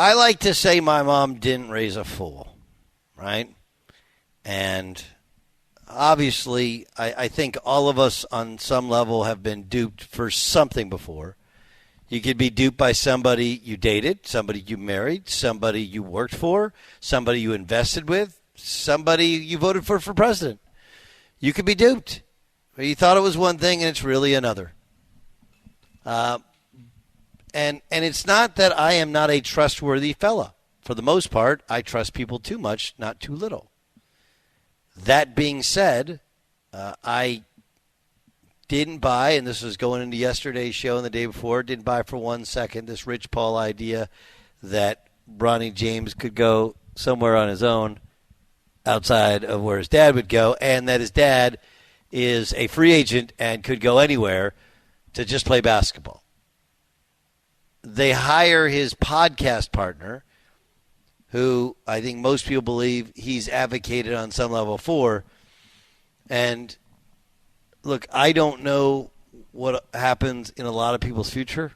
I like to say my mom didn't raise a fool, right? And obviously, I think all of us on some level have been duped for something before. You could be duped by somebody you dated, somebody you married, somebody you worked for, somebody you invested with, somebody you voted for president. You could be duped. You thought it was one thing and it's really another. And it's not that I am not a trustworthy fella. For the most part, I trust people too much, not too little. That being said, I didn't buy, and this was going into yesterday's show and the day before, didn't buy for 1 second this Rich Paul idea that Bronny James could go somewhere on his own outside of where his dad would go, and that his dad is a free agent and could go anywhere to just play basketball. They hire his podcast partner, who I think most people believe he's advocated on some level for. And look, I don't know what happens in a lot of people's future.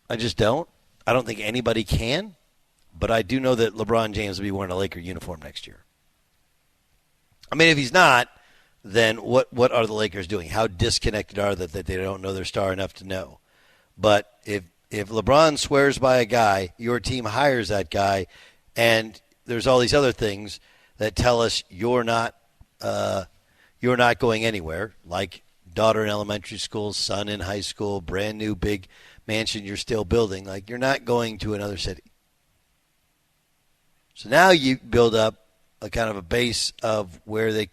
I just don't. I don't think anybody can. But I do know that LeBron James will be wearing a Laker uniform next year. I mean, if he's not, then what are the Lakers doing? How disconnected are they that they don't know their star enough to know? But if LeBron swears by a guy, your team hires that guy, and there's all these other things that tell us you're not going anywhere, like daughter in elementary school, son in high school, brand new big mansion you're still building, like you're not going to another city. So now you build up a kind of a base of where a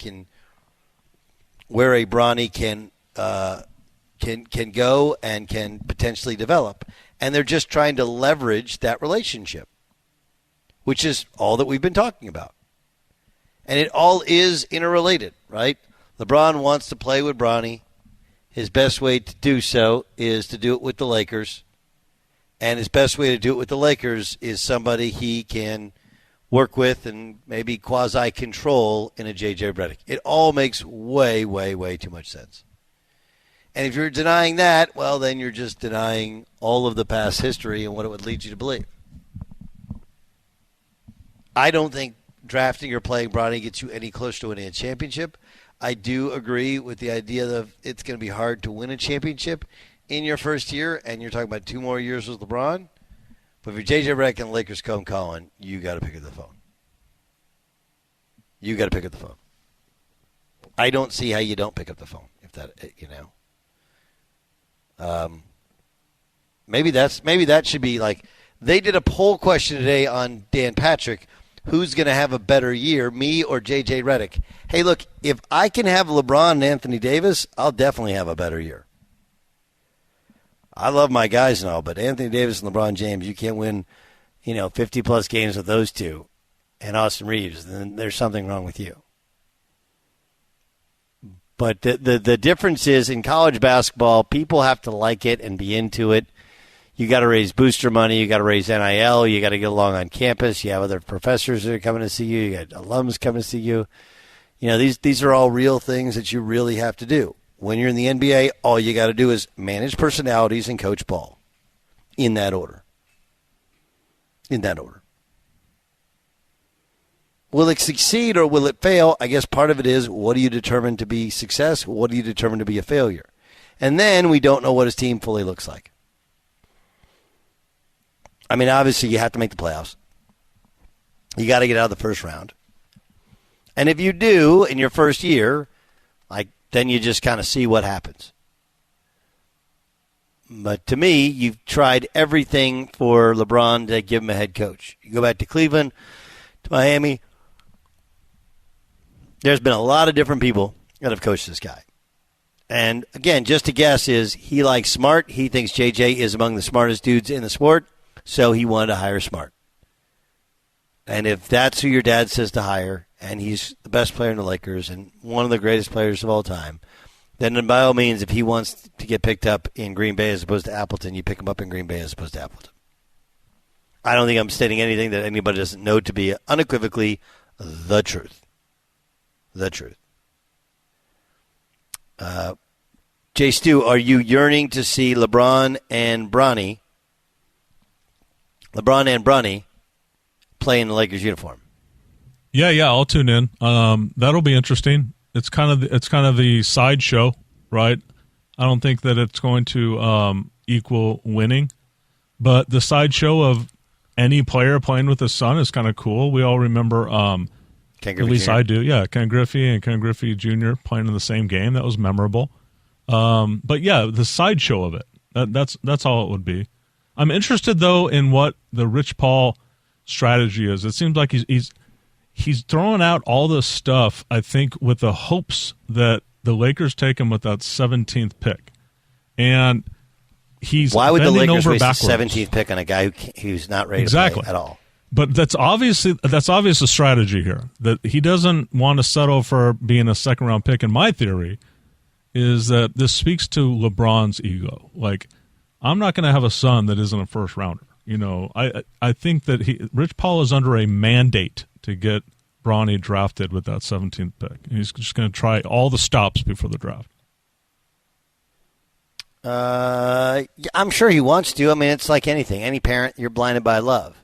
Bronny can go and can potentially develop. And they're just trying to leverage that relationship, which is all that we've been talking about. And it all is interrelated, right? LeBron wants to play with Bronny. His best way to do so is to do it with the Lakers. And his best way to do it with the Lakers is somebody he can work with and maybe quasi-control in a JJ Redick. It all makes way, way, way too much sense. And if you're denying that, well, then you're just denying all of the past history and what it would lead you to believe. I don't think drafting or playing Bronny gets you any closer to winning a championship. I do agree with the idea that it's going to be hard to win a championship in your first year, and you're talking about 2 more years with LeBron. But if you're JJ Redick and the Lakers come calling, you got to pick up the phone. You got to pick up the phone. I don't see how you don't pick up the phone. If that, maybe that should be like, they did a poll question today on Dan Patrick. Who's going to have a better year, me or JJ Redick? Hey, look, if I can have LeBron and Anthony Davis, I'll definitely have a better year. I love my guys and all, but Anthony Davis and LeBron James, you can't win, 50-plus games with those two and Austin Reeves, then there's something wrong with you. But the difference is in college basketball, people have to like it and be into it. You got to raise booster money. You got to raise NIL. You got to get along on campus. You have other professors that are coming to see you. You got alums coming to see you. These are all real things that you really have to do. When you're in the NBA, all you got to do is manage personalities and coach ball. In that order. Will it succeed or will it fail? I guess part of it is, what do you determine to be success? What do you determine to be a failure? And then we don't know what his team fully looks like. I mean, obviously, you have to make the playoffs. You got to get out of the first round. And if you do in your first year, then you just kind of see what happens. But to me, you've tried everything for LeBron to give him a head coach. You go back to Cleveland, to Miami. There's been a lot of different people that have coached this guy. And, again, just a guess is he likes Smart. He thinks JJ is among the smartest dudes in the sport, so he wanted to hire Smart. And if that's who your dad says to hire, and he's the best player in the Lakers and one of the greatest players of all time, then by all means, if he wants to get picked up in Green Bay as opposed to Appleton, you pick him up in Green Bay as opposed to Appleton. I don't think I'm stating anything that anybody doesn't know to be unequivocally the truth. The truth. Jay Stu, are you yearning to see LeBron and Bronny LeBron and Bronny play in the Lakers uniform. Yeah, I'll tune in. That'll be interesting. It's kind of the sideshow, right? I don't think that it's going to equal winning, but the sideshow of any player playing with his son is kind of cool. We all remember, Ken Griffey at least Jr. I do, yeah, Ken Griffey and Ken Griffey Jr. playing in the same game. That was memorable. But yeah, the sideshow of it. That's all it would be. I'm interested though in what the Rich Paul strategy is. It seems like he's throwing out all this stuff, I think, with the hopes that the Lakers take him with that 17th pick. And he's why would the Lakers waste backwards. the 17th pick on a guy who's not ready to play at all? But that's obvious a strategy here, that he doesn't want to settle for being a second-round pick. And my theory is that this speaks to LeBron's ego. Like, I'm not going to have a son that isn't a first-rounder. You know, I think that Rich Paul is under a mandate to get Bronny drafted with that 17th pick. He's just going to try all the stops before the draft. I'm sure he wants to. I mean, it's like anything. Any parent, you're blinded by love.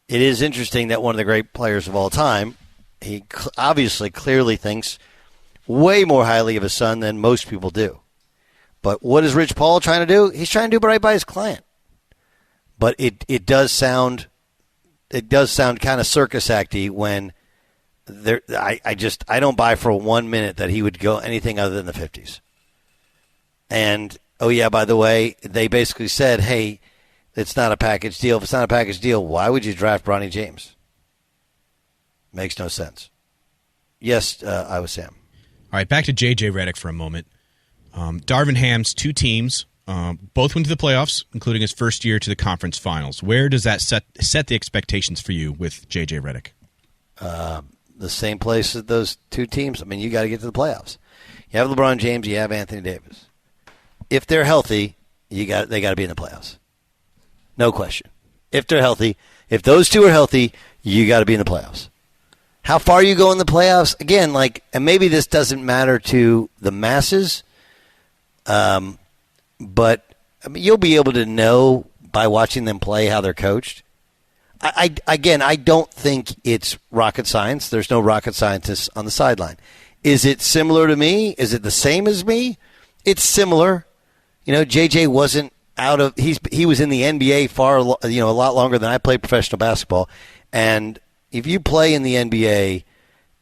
It is interesting that one of the great players of all time, he obviously clearly thinks way more highly of his son than most people do. But what is Rich Paul trying to do? He's trying to do right by his client. But it does sound kind of circus acty when I don't buy for 1 minute that he would go anything other than the 50s. And, oh, yeah, by the way, they basically said, hey, it's not a package deal. If it's not a package deal, why would you draft Bronny James? Makes no sense. Yes, I was Sam. All right, back to JJ Redick for a moment. Darvin Ham's two teams both went to the playoffs, including his first year to the conference finals. Where does that set the expectations for you with JJ Redick? The same place as those two teams. I mean, you got to get to the playoffs. You have LeBron James, you have Anthony Davis. If they're healthy, they got to be in the playoffs. No question. If they're healthy, if those two are healthy, you got to be in the playoffs. How far you go in the playoffs? Again, and maybe this doesn't matter to the masses, but I mean, you'll be able to know by watching them play how they're coached. I don't think it's rocket science. There's no rocket scientists on the sideline. Is it similar to me? Is it the same as me? It's similar. You know, JJ wasn't he was in the NBA a lot longer than I played professional basketball. And if you play in the NBA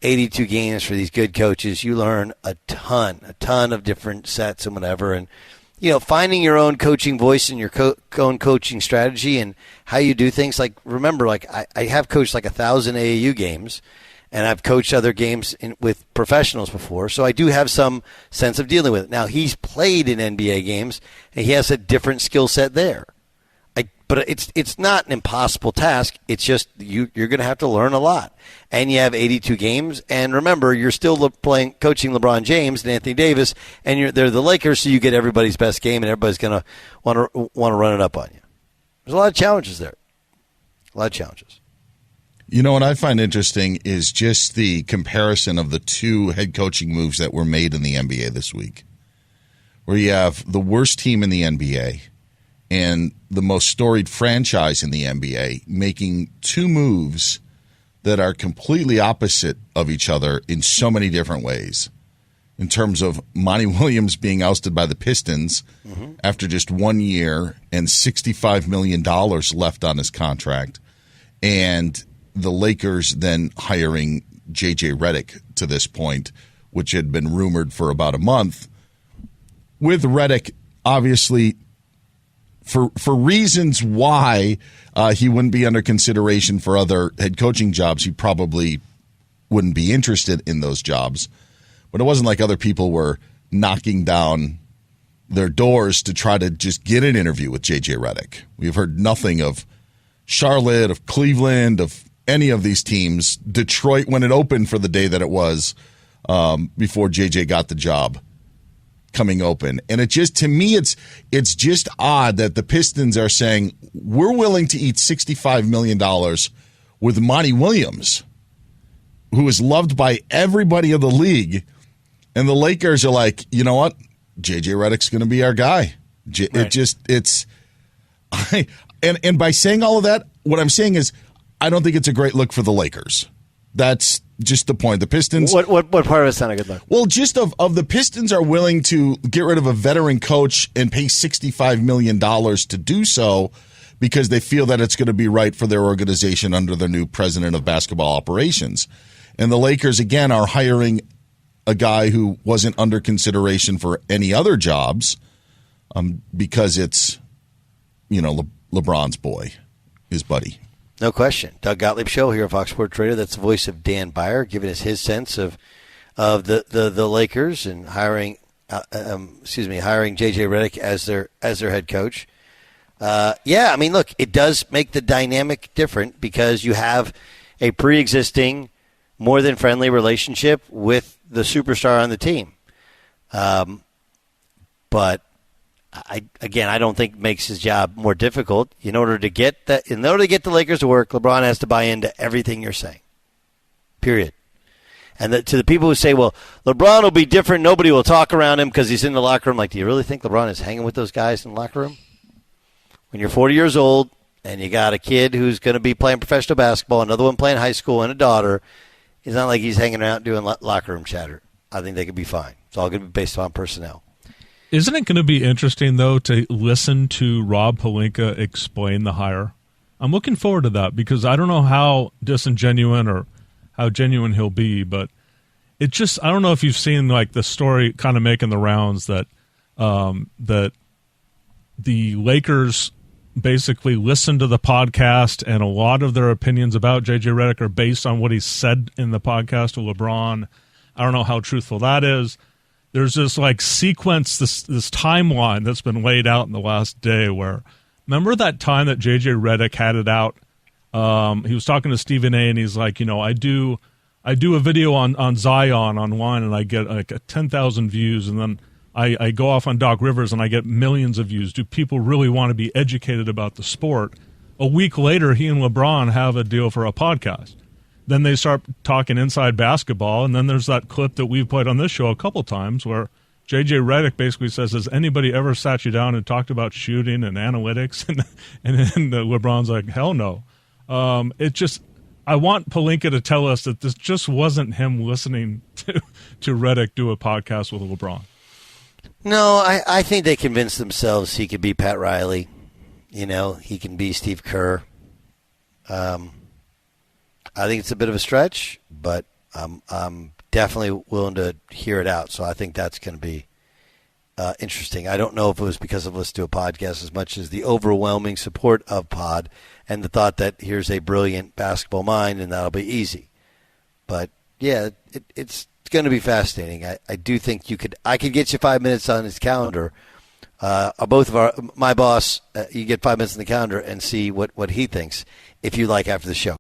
82 games for these good coaches, you learn a ton of different sets and whatever. And, you know, finding your own coaching voice and your own coaching strategy and how you do things. Like, remember, I have coached 1,000 AAU games, and I've coached other games with professionals before, so I do have some sense of dealing with it. Now, he's played in NBA games, and he has a different skill set there. But it's not an impossible task. It's just you're going to have to learn a lot. And you have 82 games. And remember, you're still coaching LeBron James and Anthony Davis, and they're the Lakers, so you get everybody's best game, and everybody's going to want to run it up on you. There's a lot of challenges there. A lot of challenges. You know what I find interesting is just the comparison of the two head coaching moves that were made in the NBA this week, where you have the worst team in the NBA and the most storied franchise in the NBA making two moves that are completely opposite of each other in so many different ways. In terms of Monty Williams being ousted by the Pistons after just 1 year and $65 million left on his contract, and the Lakers then hiring JJ Redick to this point, which had been rumored for about a month. With Redick, obviously, for reasons why he wouldn't be under consideration for other head coaching jobs, he probably wouldn't be interested in those jobs. But it wasn't like other people were knocking down their doors to try to just get an interview with JJ Redick. We've heard nothing of Charlotte, of Cleveland, of any of these teams. Detroit, when it opened for the day that it was before JJ got the job, coming open. And it just, to me, it's just odd that the Pistons are saying, we're willing to eat $65 million with Monty Williams, who is loved by everybody in the league. And the Lakers are like, you know what? JJ Redick's going to be our guy. Right. And by saying all of that, what I'm saying is I don't think it's a great look for the Lakers. That's just the point. The Pistons. What part of it's not a good look? Well, just of the Pistons are willing to get rid of a veteran coach and pay $65 million to do so because they feel that it's going to be right for their organization under their new president of basketball operations. And the Lakers, again, are hiring a guy who wasn't under consideration for any other jobs because it's, LeBron's boy, his buddy. No question. Doug Gottlieb Show here at Fox Sports Radio. That's the voice of Dan Byer, giving us his sense of the Lakers and hiring JJ Redick as their head coach. Look, it does make the dynamic different because you have a pre-existing, more than friendly relationship with the superstar on the team. But I don't think it makes his job more difficult. In order to get the Lakers to work, LeBron has to buy into everything you're saying. Period. And to the people who say, well, LeBron will be different, nobody will talk around him because he's in the locker room. Like, do you really think LeBron is hanging with those guys in the locker room? When you're 40 years old and you got a kid who's going to be playing professional basketball, another one playing high school, and a daughter, it's not like he's hanging out doing locker room chatter. I think they could be fine. It's all going to be based on personnel. Isn't it going to be interesting, though, to listen to Rob Pelinka explain the hire? I'm looking forward to that because I don't know how disingenuous or how genuine he'll be, but it just, I don't know if you've seen like the story kind of making the rounds that that the Lakers basically listened to the podcast and a lot of their opinions about JJ Redick are based on what he said in the podcast to LeBron. I don't know how truthful that is. There's this like sequence, this timeline that's been laid out in the last day where, remember that time that JJ Redick had it out? He was talking to Stephen A. and he's like, I do a video on Zion online and I get like 10,000 views and then I go off on Doc Rivers and I get millions of views. Do people really want to be educated about the sport? A week later, he and LeBron have a deal for a podcast. Then they start talking inside basketball, and then there's that clip that we've played on this show a couple times where JJ Redick basically says, has anybody ever sat you down and talked about shooting and analytics? And LeBron's like, hell no. I want Pelinka to tell us that this just wasn't him listening to Redick do a podcast with LeBron. No, I think they convinced themselves he could be Pat Riley. He can be Steve Kerr. I think it's a bit of a stretch, but I'm definitely willing to hear it out. So I think that's going to be interesting. I don't know if it was because of listening to a podcast as much as the overwhelming support of Pod and the thought that here's a brilliant basketball mind and that'll be easy. But, yeah, it's going to be fascinating. I do think I could get you 5 minutes on his calendar. My boss, you get 5 minutes on the calendar and see what he thinks if you like after the show.